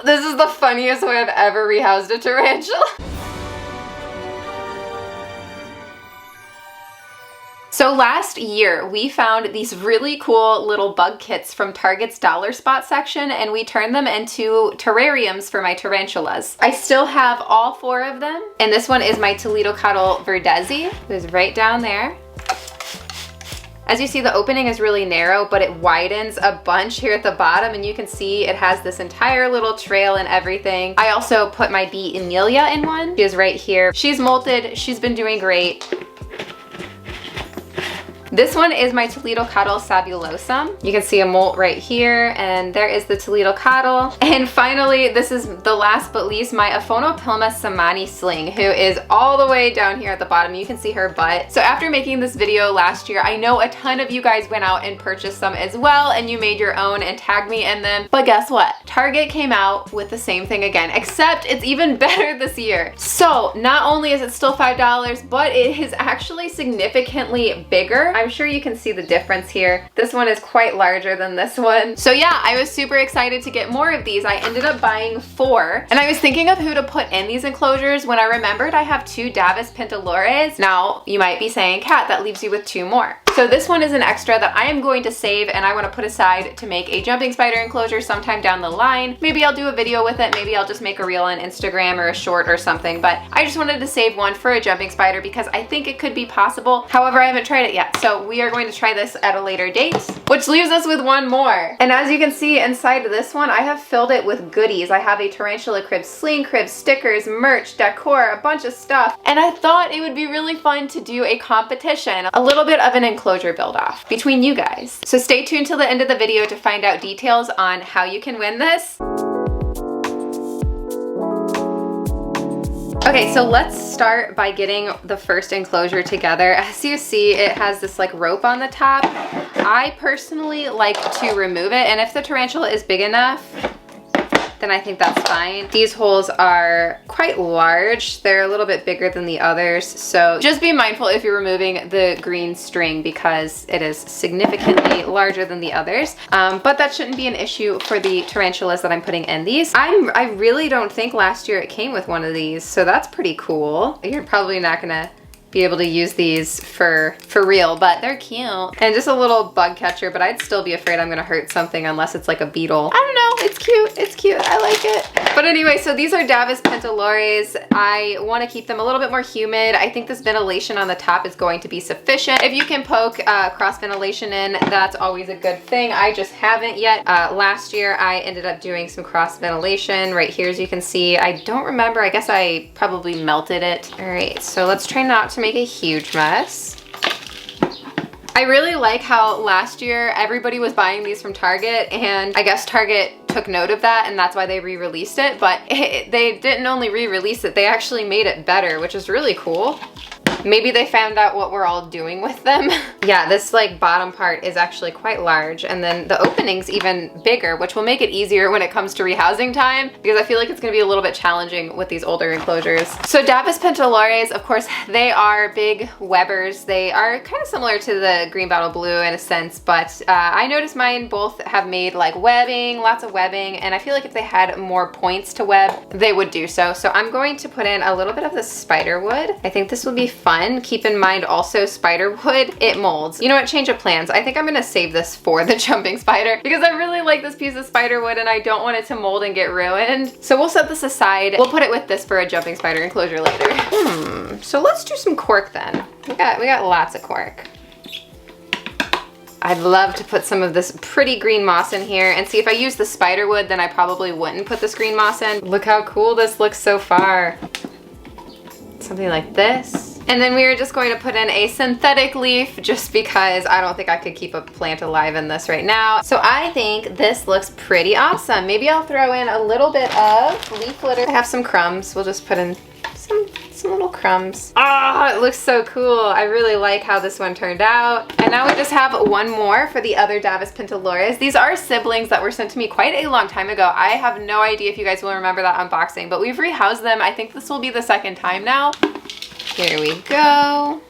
This is the funniest way I've ever rehoused a tarantula. So last year, we found these really cool little bug kits from Target's Dollar Spot section, and we turned them into terrariums for my tarantulas. I still have all 4 of them, and this one is my Toledo Cattle Verdezi. It's right down there. As you see, the opening is really narrow, but it widens a bunch here at the bottom, and you can see it has this entire little trail and everything. I also put my bee Emilia in one. She is right here. She's molted. She's been doing great. This one is my Toledo Cattle Sabulosum. You can see a molt right here, and there is the Toledo Cattle. And finally, this is the last but least, my Aphonopilma samani sling, who is all the way down here at the bottom. You can see her butt. So after making this video last year, I know a ton of you guys went out and purchased some as well, and you made your own and tagged me in them. But guess what? Target came out with the same thing again, except it's even better this year. So not only is it still $5, but it is actually significantly bigger. I'm sure you can see the difference here. This one is quite larger than this one. So yeah, I was super excited to get more of these. I ended up buying 4, and I was thinking of who to put in these enclosures when I remembered I have 2 Davis Pentalores. Now, you might be saying, Kat, that leaves you with 2 more. So this one is an extra that I am going to save, and I want to put aside to make a jumping spider enclosure sometime down the line. Maybe I'll do a video with it. Maybe I'll just make a reel on Instagram or a short or something, but I just wanted to save one for a jumping spider because I think it could be possible. However, I haven't tried it yet. So we are going to try this at a later date, which leaves us with 1 more. And as you can see inside of this one, I have filled it with goodies. I have a tarantula crib, sling crib, stickers, merch, decor, a bunch of stuff. And I thought it would be really fun to do a competition, a little bit of an enclosure build off between you guys. So stay tuned till the end of the video to find out details on how you can win this. Okay, so let's start by getting the first enclosure together. As you see, it has this like rope on the top. I personally like to remove it, and if the tarantula is big enough, then I think that's fine. These holes are quite large. They're a little bit bigger than the others, so just be mindful if you're removing the green string because it is significantly larger than the others. But that shouldn't be an issue for the tarantulas that I'm putting in these. I really don't think last year it came with one of these, so that's pretty cool. You're probably not gonna be able to use these for real, but they're cute. And just a little bug catcher, but I'd still be afraid I'm gonna hurt something unless it's like a beetle. I don't know, it's cute, it's cute, I like it. But anyway, so these are Davis Pentalores. I wanna keep them a little bit more humid. I think this ventilation on the top is going to be sufficient. If you can poke cross ventilation in, that's always a good thing. I just haven't yet. Last year, I ended up doing some cross ventilation right here, as you can see. I don't remember, I guess I probably melted it. All right, so let's try not to make a huge mess. I really like how last year everybody was buying these from Target, and I guess Target took note of that, and that's why they re-released it, but they didn't only re-release it, they actually made it better, which is really cool. Maybe they found out what we're all doing with them. Yeah, this like bottom part is actually quite large, and then the opening's even bigger, which will make it easier when it comes to rehousing time, because I feel like it's gonna be a little bit challenging with these older enclosures. So Davis Pentalores, of course, they are big webbers. They are kind of similar to the green bottle blue in a sense, but I noticed mine both have made like webbing, lots of webbing, and I feel like if they had more points to web, they would do so. So I'm going to put in a little bit of the spider wood. I think this will be fun. Keep in mind also spider wood, it molds. You know what, change of plans. I think I'm gonna save this for the jumping spider because I really like this piece of spider wood and I don't want it to mold and get ruined. So we'll set this aside. We'll put it with this for a jumping spider enclosure later. So let's do some cork then. We got lots of cork. I'd love to put some of this pretty green moss in here, and see, if I use the spider wood, then I probably wouldn't put this green moss in. Look how cool this looks so far. Something like this. And then we are just going to put in a synthetic leaf just because I don't think I could keep a plant alive in this right now. So I think this looks pretty awesome. Maybe I'll throw in a little bit of leaf litter. I have some crumbs. We'll just put in some little crumbs. Ah, it looks so cool. I really like how this one turned out. And now we just have one more for the other Davis Pentalores. These are siblings that were sent to me quite a long time ago. I have no idea if you guys will remember that unboxing, but we've rehoused them. I think this will be the second time now. Here we go.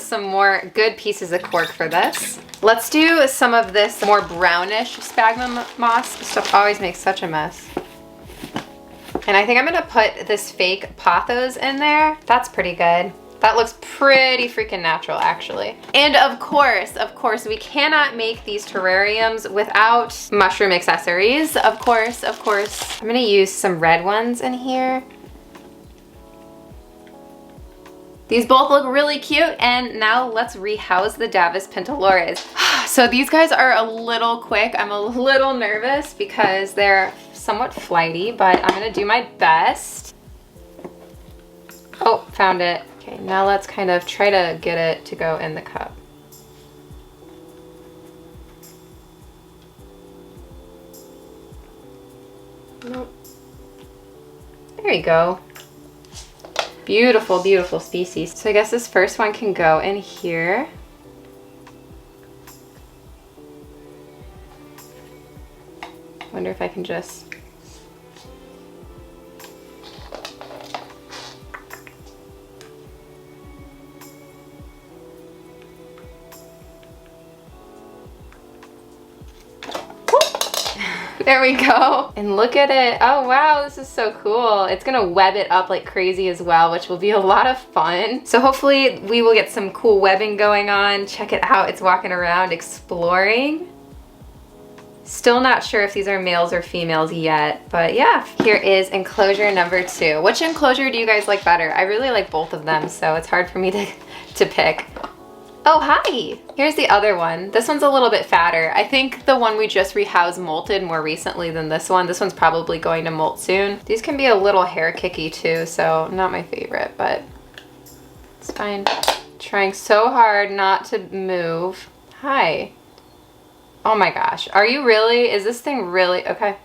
some more good pieces of cork for this. Let's do some of this more brownish sphagnum moss. This stuff always makes such a mess. And I think I'm gonna put this fake pothos in there. That's pretty good. That looks pretty freaking natural, actually. And of course, we cannot make these terrariums without mushroom accessories. Of course. I'm gonna use some red ones in here. These both look really cute, and now let's rehouse the Davis pentalores. So these guys are a little quick. I'm a little nervous because they're somewhat flighty, but I'm gonna do my best. Oh, found it. Okay, now let's kind of try to get it to go in the cup. Nope. There you go. Beautiful, beautiful species. So I guess this first one can go in here. Wonder if I can just... There we go. And look at it. Oh wow, this is so cool. It's gonna web it up like crazy as well, which will be a lot of fun. So hopefully we will get some cool webbing going on. Check it out, it's walking around exploring. Still not sure if these are males or females yet, but yeah. Here is enclosure number 2. Which enclosure do you guys like better? I really like both of them, so it's hard for me to pick. Oh, hi! Here's the other one. This one's a little bit fatter. I think the one we just rehoused molted more recently than this one. This one's probably going to molt soon. These can be a little hair kicky too, so not my favorite, but it's fine. Trying so hard not to move. Hi. Oh my gosh. Are you really? Is this thing really? Okay.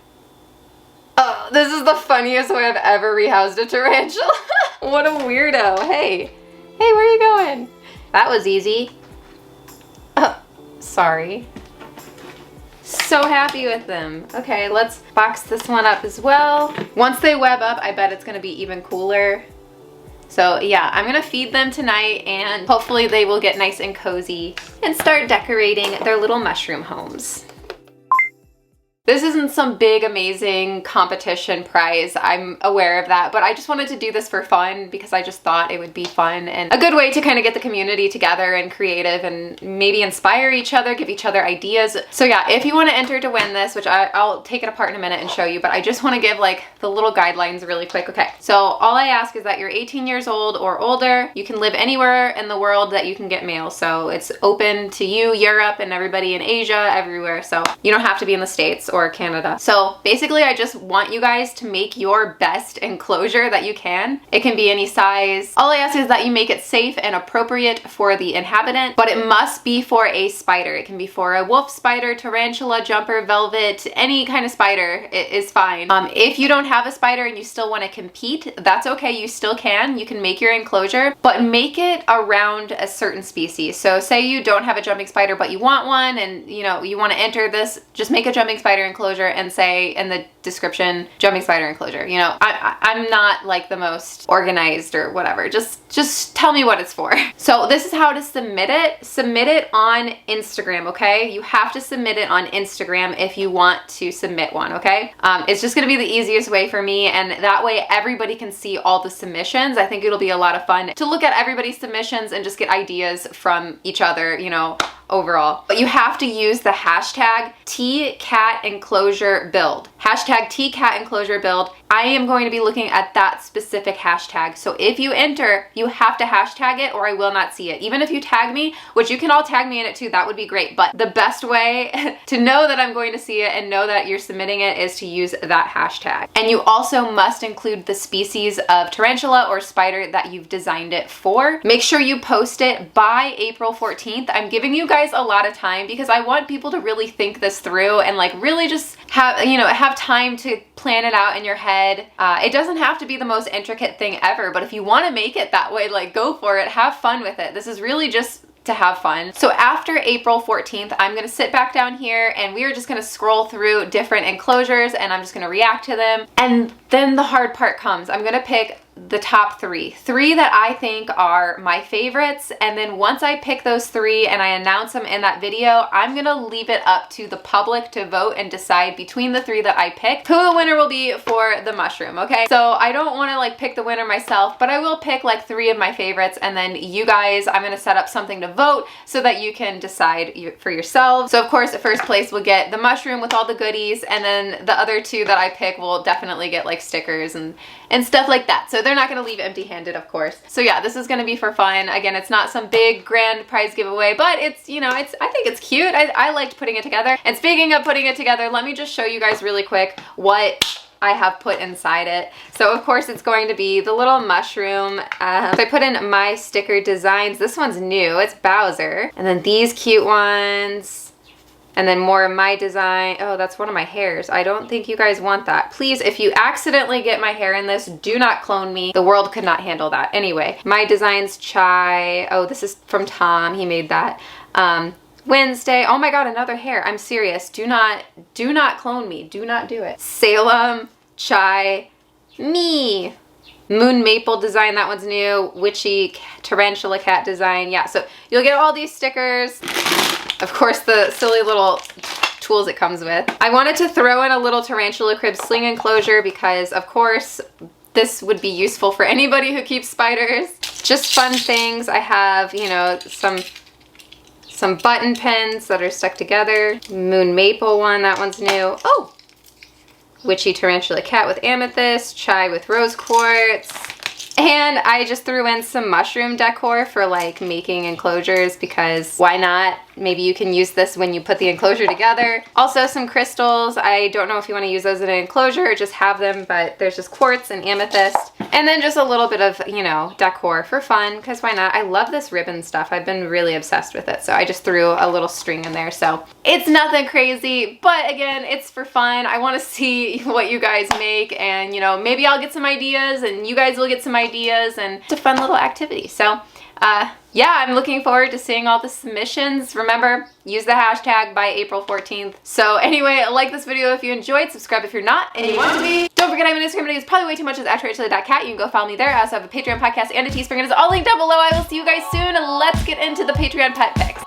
Oh, this is the funniest way I've ever rehoused a tarantula. What a weirdo. Hey. Hey, where are you going? That was easy. Oh, sorry. So happy with them. Okay, let's box this one up as well. Once they web up, I bet it's gonna be even cooler. So yeah, I'm gonna feed them tonight and hopefully they will get nice and cozy and start decorating their little mushroom homes. This isn't some big, amazing competition prize. I'm aware of that, but I just wanted to do this for fun because I just thought it would be fun and a good way to kind of get the community together and creative and maybe inspire each other, give each other ideas. So yeah, if you want to enter to win this, which I'll take it apart in a minute and show you, but I just want to give like the little guidelines really quick. Okay, so all I ask is that you're 18 years old or older. You can live anywhere in the world that you can get mail. So it's open to you, Europe, and everybody in Asia, everywhere. So you don't have to be in the States or Canada. So basically I just want you guys to make your best enclosure that you can. It can be any size. All I ask is that you make it safe and appropriate for the inhabitant, but it must be for a spider. It can be for a wolf spider, tarantula, jumper, velvet, any kind of spider is fine. If you don't have a spider and you still want to compete, that's okay. You still can. You can make your enclosure, but make it around a certain species. So say you don't have a jumping spider, but you want one and you know, you want to enter this, just make a jumping spider enclosure and say in the description, jumping spider enclosure. You know, I'm not like the most organized or whatever. Just tell me what it's for. So this is how to submit it. Submit it on Instagram, okay? You have to submit it on Instagram if you want to submit one, okay? It's just gonna be the easiest way for me, and that way everybody can see all the submissions. I think it'll be a lot of fun to look at everybody's submissions and just get ideas from each other, you know, overall. But you have to use the hashtag TKATENCLOSUREBUILD. Hashtag TKATENCLOSUREBUILD. I am going to be looking at that specific hashtag. So if you enter, you have to hashtag it or I will not see it. Even if you tag me, which you can all tag me in it too, that would be great. But the best way to know that I'm going to see it and know that you're submitting it is to use that hashtag. And you also must include the species of tarantula or spider that you've designed it for. Make sure you post it by April 14th. I'm giving you guys a lot of time because I want people to really think this through and like really just have, you know, have time to plan it out in your head. It doesn't have to be the most intricate thing ever, but if you want to make it that way, like go for it, have fun with it. This is really just to have fun. So after April 14th, I'm gonna sit back down here and we are just gonna scroll through different enclosures and I'm just gonna react to them. And then the hard part comes. I'm gonna pick the top three that I think are my favorites, and then once I pick those three and I announce them in that video, I'm gonna leave it up to the public to vote and decide between the three that I pick who the winner will be for the mushroom, okay? So I don't want to like pick the winner myself, but I will pick like three of my favorites, and then you guys, I'm gonna set up something to vote so that you can decide for yourselves. So of course, the first place will get the mushroom with all the goodies, and then the other two that I pick will definitely get like stickers and stuff like that. So they're not gonna leave empty-handed, of course. So yeah, this is gonna be for fun. Again, it's not some big grand prize giveaway, but it's, you know, I think it's cute. I liked putting it together. And speaking of putting it together, let me just show you guys really quick what I have put inside it. So of course it's going to be the little mushroom. So I put in my sticker designs. This one's new, it's Bowser. And then these cute ones. And then more of my design. Oh, that's one of my hairs. I don't think you guys want that. Please, if you accidentally get my hair in this, do not clone me. The world could not handle that. Anyway, my designs, Chai. Oh, this is from Tom, he made that. Wednesday, oh my God, another hair. I'm serious, do not clone me, do not do it. Salem, Chai, me. Moon Maple design, that one's new. Witchy Tarantula Kat design, yeah, so you'll get all these stickers. Of course, the silly little tools it comes with. I wanted to throw in a little tarantula crib sling enclosure because, of course, this would be useful for anybody who keeps spiders. Just fun things. I have, you know, some button pins that are stuck together. Moon Maple one, that one's new. Oh! Witchy Tarantula Kat with amethyst, Chai with rose quartz. And I just threw in some mushroom decor for like making enclosures because why not? Maybe you can use this when you put the enclosure together. Also some crystals. I don't know if you want to use those in an enclosure or just have them, but there's just quartz and amethyst. And then just a little bit of, you know, decor for fun, because why not? I love this ribbon stuff. I've been really obsessed with it. So I just threw a little string in there. So it's nothing crazy, but again, it's for fun. I want to see what you guys make, and you know, maybe I'll get some ideas and you guys will get some ideas, and it's a fun little activity. So yeah, I'm looking forward to seeing all the submissions. Remember, use the hashtag by April 14th. So anyway, like this video if you enjoyed, subscribe if you're not and you want to be. Don't forget I have an Instagram, but it's probably way too much. It's @Tarantula.kat. You can go follow me there. I also have a Patreon podcast and a Teespring. It is all linked down below. I will see you guys soon, and let's get into the Patreon pet pics.